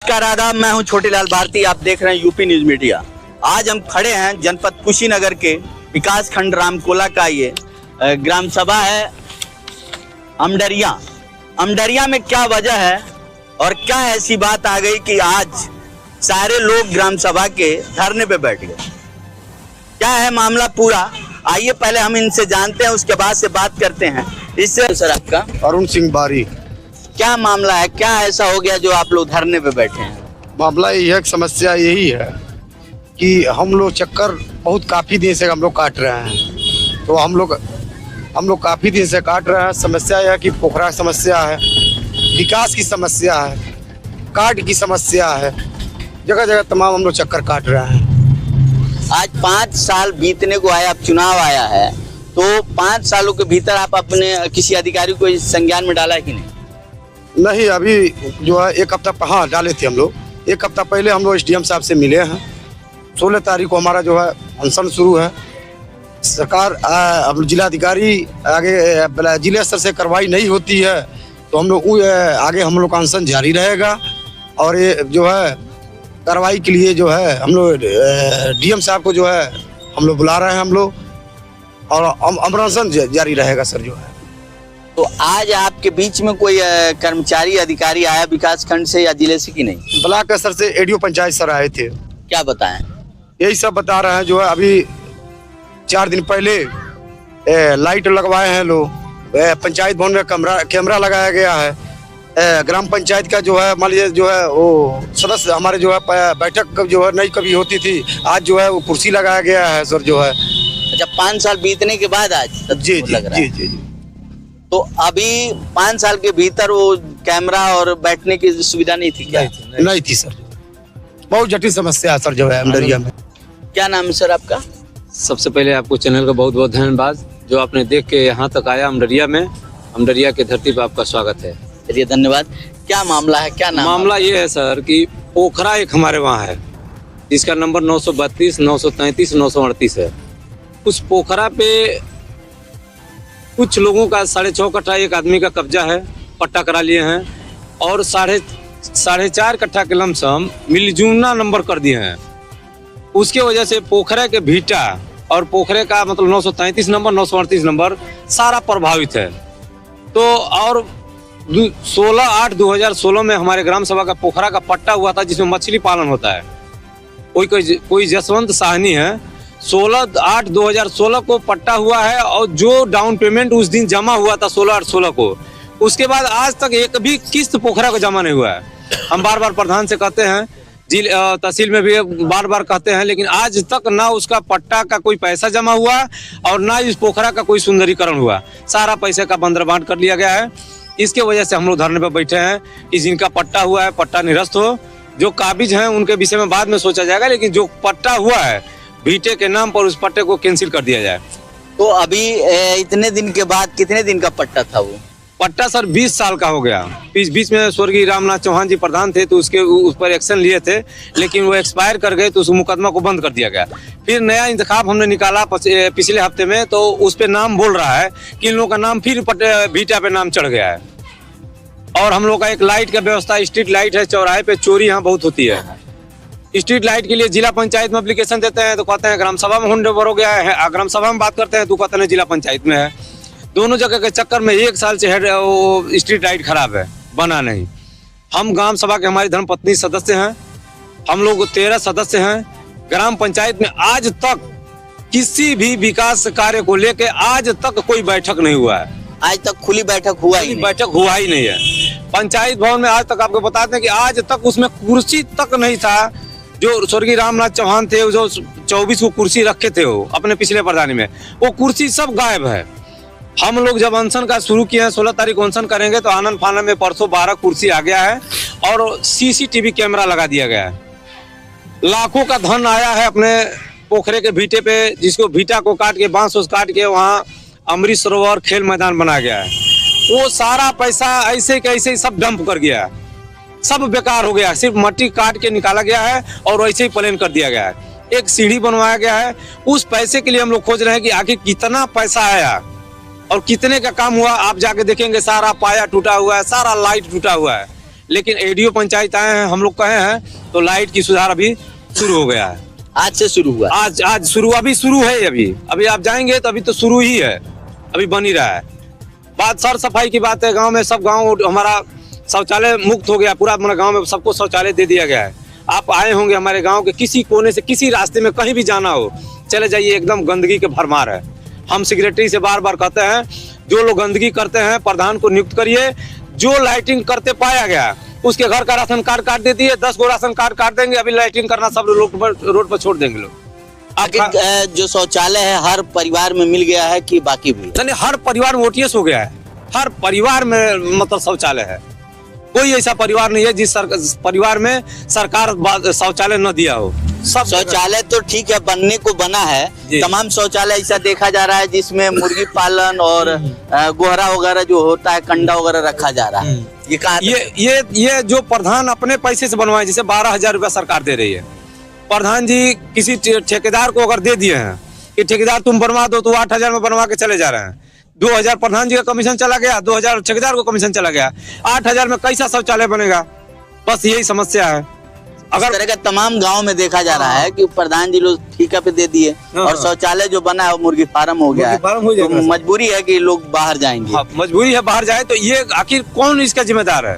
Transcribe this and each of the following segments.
नमस्कार आदाब, मैं हूं छोटेलाल भारती। आप देख रहे हैं यूपी न्यूज मीडिया। आज हम खड़े हैं जनपद कुशीनगर के विकास खंड रामकोला का ये ग्राम सभा है अमडरिया। अमडरिया में क्या वजह है और क्या ऐसी बात आ गई कि आज सारे लोग ग्राम सभा के धरने पे बैठ गए? क्या है मामला पूरा, आइए पहले हम इनसे जानते हैं, उसके बाद से बात करते हैं। इससे सर आपका अरुण सिंह बारी। क्या मामला है, क्या ऐसा हो गया जो आप लोग धरने पे बैठे हैं? मामला यह समस्या यही है कि हम लोग चक्कर बहुत काफी दिन से हम लोग काट रहे हैं। तो हम लोग काफी दिन से काट रहे हैं। समस्या यह है कि पोखरा समस्या है, विकास की समस्या है, कार्ड की समस्या है, जगह जगह तमाम हम लोग चक्कर काट रहे हैं। आज 5 साल बीतने को आया, अब चुनाव आया है, तो 5 सालों के भीतर आप अपने किसी अधिकारी को इस संज्ञान में डाला है कि नहीं? नहीं, अभी जो है 1 हफ्ता हाँ डाले थे हम लोग। 1 हफ्ता पहले हम लोग SDM साहब से मिले हैं। 16 तारीख को हमारा जो है अनशन शुरू है। सरकार अब जिलाधिकारी आगे जिले स्तर से कार्रवाई नहीं होती है तो हम लोग आगे हम लोग का अनशन जारी रहेगा। और ये जो है कार्रवाई के लिए जो है हम लोग DM साहब को जो है हम लोग बुला रहे हैं हम लोग, और अनशन जारी रहेगा सर जो है। तो आज आपके बीच में कोई कर्मचारी अधिकारी आया विकास खंड से या जिले से कि नहीं? ब्लॉक स्तर से ADO पंचायत सर आए थे। क्या बताएं? यही सब बता रहे हैं। जो है अभी 4 दिन पहले लाइट लगवाए हैं लोग, पंचायत भवन में कैमरा लगाया गया है। ग्राम पंचायत का जो है मान लीजिए जो है वो सदस्य हमारे जो है बैठक जो है नहीं कभी होती थी, आज जो है वो कुर्सी लगाया गया है सर जो है। अच्छा, 5 साल बीतने के बाद आज जी लग रहा है। जी। तो अभी 5 साल के भीतर वो कैमरा और बैठने की सुविधा नहीं थी क्या? नहीं थी सर। बहुत जटिल समस्या है सर जो है अमडरिया में। क्या नाम है सर आपका? सबसे पहले आपको चैनल का बहुत बहुत धन्यवाद जो आपने देख के यहाँ तक आया अमडरिया में। अमडरिया के धरती पर आपका स्वागत है। चलिए धन्यवाद। क्या मामला है, क्या नाम? मामला ये है सर कि पोखरा एक हमारे वहाँ है जिसका नंबर 932, 933, 938 है। उस पोखरा पे कुछ लोगों का 6.5 कट्ठा एक आदमी का कब्जा है, पट्टा करा लिए हैं, और 4.5 कट्ठा के लमसम मिलजूना नंबर कर दिए हैं। उसके वजह से पोखरे के भीटा और पोखरे का मतलब 933 नंबर, 938 नंबर सारा प्रभावित है। तो और 16/8/2016 में हमारे ग्राम सभा का पोखरा का पट्टा हुआ था जिसमें मछली पालन होता है। कोई जसवंत साहनी है, 16/8/2016 को पट्टा हुआ है, और जो डाउन पेमेंट उस दिन जमा हुआ था 16/8/16 को, उसके बाद आज तक एक भी किस्त पोखरा को जमा नहीं हुआ है। हम बार बार प्रधान से कहते हैं, तहसील में भी बार बार कहते हैं, लेकिन आज तक ना उसका पट्टा का कोई पैसा जमा हुआ और ना इस पोखरा का कोई सुंदरीकरण हुआ। सारा पैसे का बंदरबांट कर लिया गया है। इसके वजह से हम लोग धरने पर बैठे हैं कि जिनका पट्टा हुआ है पट्टा निरस्त हो। जो काबिज हैं उनके विषय में बाद में सोचा जाएगा, लेकिन जो पट्टा हुआ है भीटे के नाम पर उस पट्टे को कैंसिल कर दिया जाए। तो अभी इतने दिन के बाद कितने दिन का पट्टा था वो? पट्टा सर 20 साल का हो गया। बीच में स्वर्गीय रामनाथ चौहान जी प्रधान थे तो उसके उस पर एक्शन लिए थे, लेकिन वो एक्सपायर कर गए तो उस मुकदमा को बंद कर दिया गया। फिर नया इंतखाब हमने निकाला पिछले हफ्ते में, तो उस पे नाम बोल रहा है कि इन लोगों का नाम फिर भीटा पे नाम चढ़ गया है। और हम लोग का एक लाइट का व्यवस्था, स्ट्रीट लाइट है चौराहे पे, चोरी यहाँ बहुत होती है। स्ट्रीट लाइट के लिए जिला पंचायत में एप्लीकेशन देते हैं तो कहते हैं ग्राम सभा में हैंडओवर हो गया है, ग्राम सभा में बात करते हैं तो कहते हैं जिला पंचायत में है। दोनों जगह के चक्कर में 1 साल से वो स्ट्रीट लाइट खराब है, बना नहीं। हम ग्राम सभा के हमारी धर्मपत्नी सदस्य हैं, हम लोग 13 सदस्य हैं। ग्राम पंचायत में आज तक किसी भी विकास कार्य को लेके आज तक कोई बैठक नहीं हुआ है। आज तक खुली बैठक हुआ ही नहीं है। पंचायत भवन में आज तक आपको बताते हैं कि आज तक उसमें कुर्सी तक नहीं था। जो स्वर्गीय रामनाथ चौहान थे जो 24 को कुर्सी रखे थे वो अपने पिछले प्रधानी में, वो कुर्सी सब गायब है। हम लोग जब अनशन का शुरू किए हैं, 16 तारीख को अनशन करेंगे, तो आनंद फानन में परसों 12 कुर्सी आ गया है और CCTV कैमरा लगा दिया गया है। लाखों का धन आया है अपने पोखरे के भीटे पे, जिसको भीटा को काट के बांस काट के वहाँ अमृत सरोवर खेल मैदान बना गया है। वो सारा पैसा ऐसे कैसे सब डंप कर गया है, सब बेकार हो गया। सिर्फ मट्टी काट के निकाला गया है और वैसे ही प्लेन कर दिया गया है। एक सीढ़ी बनवाया गया है, उस पैसे के लिए हम लोग खोज रहे हैं कि आखिर कितना पैसा आया और कितने का काम हुआ। आप जाके देखेंगे सारा पाया टूटा हुआ है, सारा लाइट टूटा हुआ है। लेकिन एडीओ पंचायत आए हैं, हम लोग कहे हैं, तो लाइट की सुधार अभी शुरू हो गया है। आज से शुरू हुआ? आज शुरू है। अभी आप जाएंगे तो अभी तो शुरू ही है, अभी बन ही रहा है। बात सर सफाई की बात है, गांव में सब गांव हमारा शौचालय मुक्त हो गया, पूरा हमारा गांव में सबको शौचालय दे दिया गया है। आप आए होंगे हमारे गांव के किसी कोने से, किसी रास्ते में कहीं भी जाना हो, चले जाइए, एकदम गंदगी के भरमार है। हम सेक्रेटरी से बार बार कहते हैं, जो लोग गंदगी करते हैं प्रधान को नियुक्त करिए। जो लाइटिंग करते पाया गया उसके घर का राशन कार्ड काट देती है, 10 गो राशन कार्ड काट देंगे, अभी लाइटिंग करना सब रोड पर छोड़ देंगे लोग। आखिर जो शौचालय है हर परिवार में मिल गया है कि बाकी भी? नहीं, हर परिवार में ओटीएस हो गया है, हर परिवार में मतलब शौचालय है। कोई ऐसा परिवार नहीं है जिस परिवार में सरकार शौचालय न दिया हो। सब शौचालय तो ठीक है, बनने को बना है, तमाम शौचालय ऐसा देखा जा रहा है जिसमें मुर्गी पालन और गोहरा वगैरह जो होता है, कंडा वगैरह रखा जा रहा है। ये कहाँ? ये जो प्रधान अपने पैसे से बनवाए, जैसे 12,000 रुपया सरकार दे रही है, प्रधान जी किसी ठेकेदार को अगर दे दिए हैं कि ठेकेदार तुम बनवा दो, तो 8,000 में बनवा के चले जा रहे हैं। 2,000 प्रधान जी का कमीशन चला गया, 2,000 ठेकेदार को कमीशन चला गया, 8,000 में कैसा शौचालय बनेगा? बस यही समस्या है। अगर तरह का तमाम गांव में देखा जा रहा है कि प्रधान जी लोग ठेका पे दे दिए और शौचालय जो बना है वो मुर्गी फार्म हो गया है, तो मजबूरी है कि लोग बाहर जाएंगे। मजबूरी है बाहर जाए, तो ये आखिर कौन इसका जिम्मेदार है?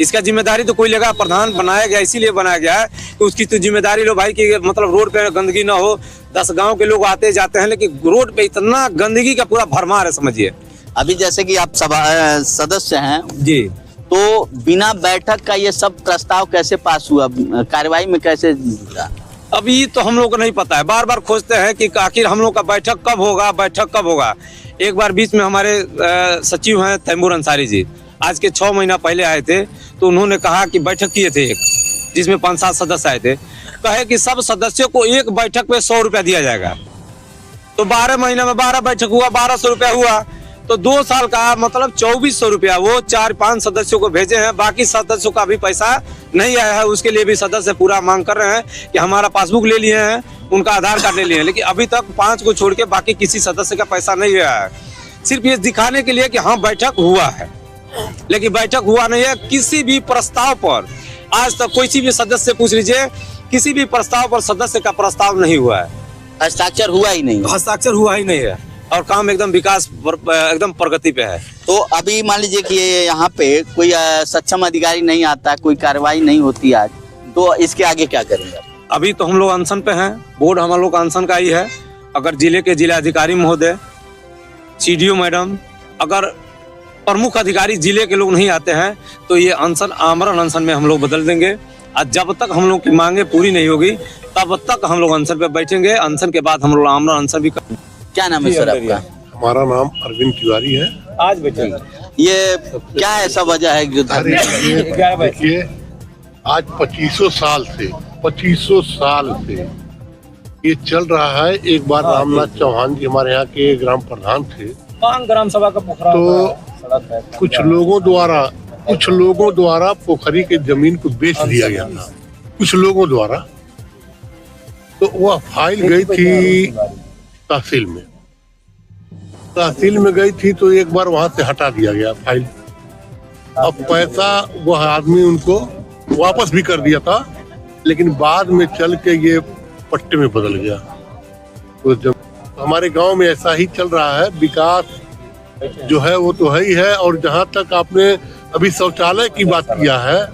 इसका जिम्मेदारी तो कोई लेगा? प्रधान बनाया गया इसीलिए बनाया गया है कि उसकी तो जिम्मेदारी लो भाई, कि मतलब रोड पे गंदगी ना हो। 10 गांव के लोग आते जाते हैं, लेकिन रोड पे इतना गंदगी का पूरा भरमार है, समझिए। अभी जैसे कि आप सभा सदस्य हैं जी, तो बिना बैठक का ये सब प्रस्ताव कैसे पास हुआ, कार्रवाई में कैसे? अभी तो हम लोग को नहीं पता है, बार बार खोजते हैं कि आखिर हम लोग का बैठक कब होगा। एक बार बीच में हमारे सचिव हैं तैमूर अंसारी जी, आज के 6 महीना पहले आए थे, तो उन्होंने कहा कि बैठक किए थे एक, जिसमें 5-7 सदस्य आए थे, कहे कि सब सदस्यों को एक बैठक पे 100 रुपया दिया जाएगा। तो 12 महीना में 12 बैठक हुआ, 1200 रुपया हुआ, तो 2 साल का मतलब 2400 रुपया वो 4-5 सदस्यों को भेजे हैं। बाकी सदस्यों का भी पैसा नहीं आया है, उसके लिए भी सदस्य पूरा मांग कर रहे हैं कि हमारा पासबुक ले लिए हैं, उनका आधार कार्ड ले लिए हैं, लेकिन अभी तक 5 को छोड़ के बाकी किसी सदस्य का पैसा नहीं आया है। सिर्फ ये दिखाने के लिए कि हाँ बैठक हुआ है, लेकिन बैठक हुआ नहीं है। किसी भी प्रस्ताव पर आज तक कोई भी सदस्य से पूछ लीजिए, किसी भी प्रस्ताव पर सदस्य का प्रस्ताव नहीं हुआ है, हस्ताक्षर हुआ ही नहीं है, और काम एकदम विकास एकदम प्रगति पे है। तो अभी मान लीजिए कि यहाँ पे कोई सक्षम अधिकारी नहीं आता, कोई कार्रवाई नहीं होती आज, तो इसके आगे क्या करेंगे? अभी तो हम लोग अनशन पे हैं, बोर्ड हम लोग अनशन का ही है। अगर जिले के जिलाधिकारी महोदय, सीडीओ मैडम, अगर प्रमुख अधिकारी जिले के लोग नहीं आते हैं, तो ये अनशन आमरण अनशन में हम लोग बदल देंगे। और जब तक हम लोग की मांगे पूरी नहीं होगी तब तक हम लोग अनशन पे बैठेंगे। अनशन के बाद हम लोग आमरण अनशन भी करेंगे। क्या नाम है सर आपका? हमारा नाम अरविंद तिवारी है। आज बैठेंगे। ये क्या ऐसा वजह है जो देखिए, आज 2500 साल से ये चल रहा है। एक बार रामनाथ चौहान जी हमारे यहाँ के ग्राम प्रधान थे, ग्राम सभा का पोखरा, तो कुछ लोगों द्वारा पोखरी के जमीन को बेच दिया गया था, कुछ लोगों द्वारा। तो वह फाइल गई थी तहसील में गई थी, तो एक बार वहां से हटा दिया गया फाइल। अब पैसा वह आदमी उनको वापस भी कर दिया था, लेकिन बाद में चल के ये पट्टे में बदल गया। तो जब हमारे गांव में ऐसा ही चल रहा है, विकास जो है वो तो है ही है। और जहां तक आपने अभी शौचालय की बात किया है,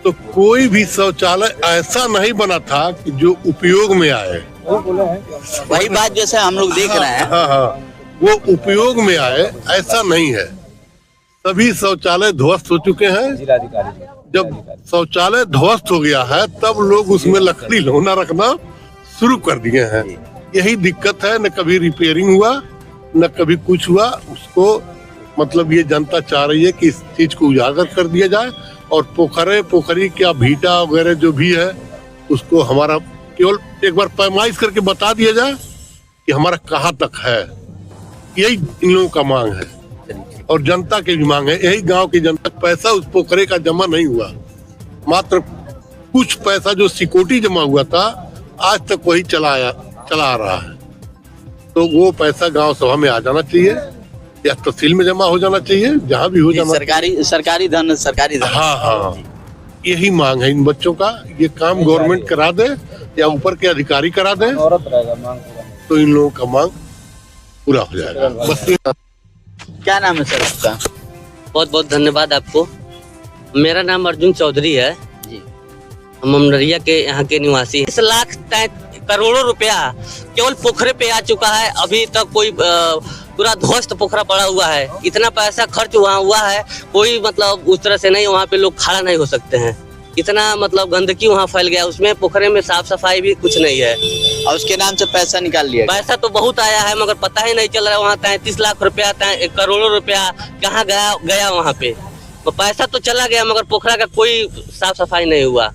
तो कोई भी शौचालय ऐसा नहीं बना था कि जो उपयोग में आए। वही बात जैसे हम लोग देख रहे हैं। हाँ, वो उपयोग में आए ऐसा नहीं है। सभी शौचालय ध्वस्त हो चुके हैं। जब शौचालय ध्वस्त हो गया है, तब लोग उसमें लकड़ी लोना रखना शुरू कर दिए हैं। यही दिक्कत है, न कभी रिपेयरिंग हुआ न कभी कुछ हुआ। उसको मतलब ये जनता चाह रही है कि इस चीज को उजागर कर दिया जाए, और पोखरी क्या भीटा वगैरह जो भी है, उसको हमारा केवल एक बार पैमाइश करके बता दिया जाए कि हमारा कहाँ तक है। यही इन लोगों का मांग है और जनता की भी मांग है। यही गांव की जनता, पैसा उस पोखरे का जमा नहीं हुआ, मात्र कुछ पैसा जो सिक्योरिटी जमा हुआ था, आज तक वही चला आ रहा है। तो वो पैसा गांव सभा में आ जाना चाहिए या तहसील में जमा हो जाना चाहिए, जहाँ भी हो ये जाना। सरकारी धन। हाँ हाँ, यही मांग है इन बच्चों का। ये काम गवर्नमेंट करा दे या ऊपर के अधिकारी करा दे तो इन लोगों का मांग पूरा हो जाएगा। बस क्या नाम है सर आपका? बहुत बहुत धन्यवाद आपको। मेरा नाम अर्जुन चौधरी है जी। हम अमडरिया के यहाँ के निवासी हैं। 1,00,000 करोड़ों रुपया केवल पोखरे पे आ चुका है। अभी तक कोई पूरा ध्वस्त पोखरा पड़ा हुआ है। इतना पैसा खर्च वहाँ हुआ है, कोई मतलब उस तरह से नहीं, वहाँ पे लोग खड़ा नहीं हो सकते हैं। इतना मतलब गंदगी वहाँ फैल गया, उसमें पोखरे में साफ सफाई भी कुछ नहीं है। और उसके नाम से पैसा निकाल लिया गया। पैसा तो बहुत आया है मगर पता ही नहीं चल रहा है। वहाँ 33 लाख रुपया, करोड़ों रुपया कहाँ गया वहाँ पे। तो पैसा तो चला गया मगर पोखरा का कोई साफ सफाई नहीं हुआ।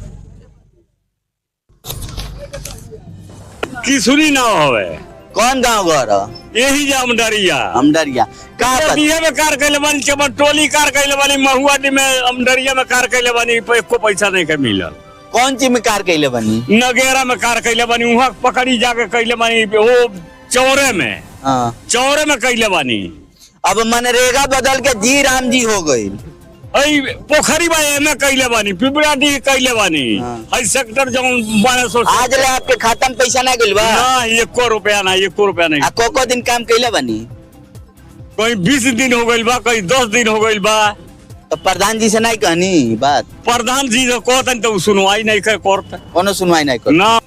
किसुनी ना होवे। कौन गाँव घर है? यही जे अमडरिया। अमडरिया कहाँ पर? बिहे में कार कैले बानी, चमन टोली कार कैले बानी, महुआडी में अमडरिया में कार कैले बानी, एको पैसा नहीं के मिलल। कौन चीज में कार कैले बनी? नगेरा में कार कैले बानी, वहाँ पकड़ी जाके कैले बानी, वो चौरे में। हाँ। चौरे में कैले बानी। अब मनरेगा बदल के जी राम जी हो गई। अई पोखरी में कैले बानी, पिपराडी कैले बानी। हाँ। हई सेक्टर जौन 1200 आज ले आपके खाता में पैसा ना गइल बा? ना, एको रुपया नहीं। आ को दिन काम कैले बनी? कोई 20 दिन हो गइल बा, कोई 10 दिन हो गइल बा। तो प्रधान जी से नहीं कहनी बात? प्रधान जी जो कहते तो सुनवाई नहीं कर, कोनो सुनवाई नहीं कर। ना।